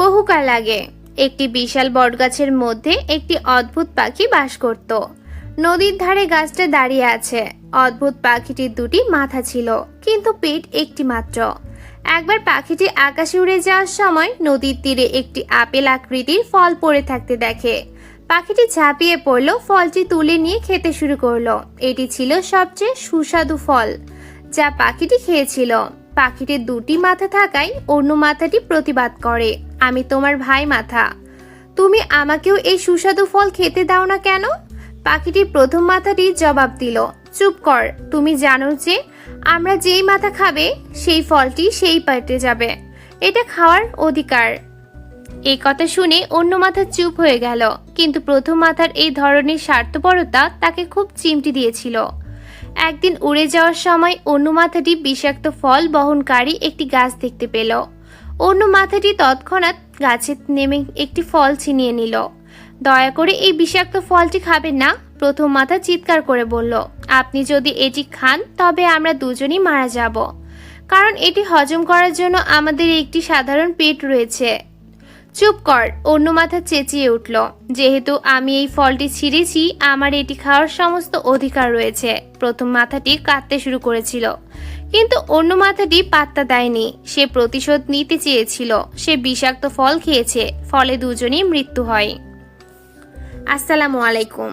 বহুকাল আগে একটি বিশাল বটগাছের মধ্যে একটি অদ্ভুত পাখি বাস করত। নদীর ধারে গাছটা দাঁড়িয়ে আছে। অদ্ভুত পাখিটির দুটি মাথা ছিল, কিন্তু পেট একটি মাত্র। একবার পাখিটি আকাশে উড়ে যাওয়ার সময় নদীর তীরে একটি আপেল আকৃতির ফল পড়ে থাকতে দেখে। পাখিটি ঝাঁপিয়ে পড়লো, ফলটি তুলে নিয়ে খেতে শুরু করলো। এটি ছিল সবচেয়ে সুস্বাদু ফল যা পাখিটি খেয়েছিল। পাখিটির দুটি মাথা থাকায় অন্য মাথাটি প্রতিবাদ করে, আমি তোমার ভাই মাথা, তুমি আমাকেও এই সুস্বাদু ফল খেতে দাও না কেন? পাখিটির প্রথম মাথাটি জবাব দিল, চুপ কর, তুমি জানো যে আমরা যেই মাথা খাবে সেই ফলটি সেই পেটে যাবে, এটা খাওয়ার অধিকার। এই কথা শুনে অন্য মাথা চুপ হয়ে গেল, কিন্তু প্রথম মাথার এই ধরনের স্বার্থপরতা তাকে খুব চিমটি দিয়েছিল। একদিন উড়ে যাওয়ার সময় অন্য মাথাটি বিষাক্ত ফল বহনকারী একটি গাছ দেখতে পেল। অন্য মাথাটি তৎক্ষণাৎ গাছে নেমে একটি ফল ছিনিয়ে নিল। দয়া করে এই বিষাক্ত ফলটি খাবেন না, প্রথম মাথা চিৎকার করে বলল, আপনি যদি এটি খান তবে আমরা দুজনই মারা যাব, কারণ এটি হজম করার জন্য আমাদের একটি সাধারণ পেট রয়েছে। চুপ কর, অন্য মাথা চেঁচিয়ে উঠল, যেহেতু আমি এই ফলটি ছিঁড়েছি আমার এটি খাওয়ার সমস্ত অধিকার রয়েছে। প্রথম মাথাটি কাঁদতে শুরু করেছিল, কিন্তু অন্য মাথাটি পাত্তা দেয়নি। সে প্রতিশোধ নিতে চেয়েছিল। সে বিষাক্ত ফল খেয়েছে, ফলে দুজনেই মৃত্যু হয়। আসসালামু আলাইকুম।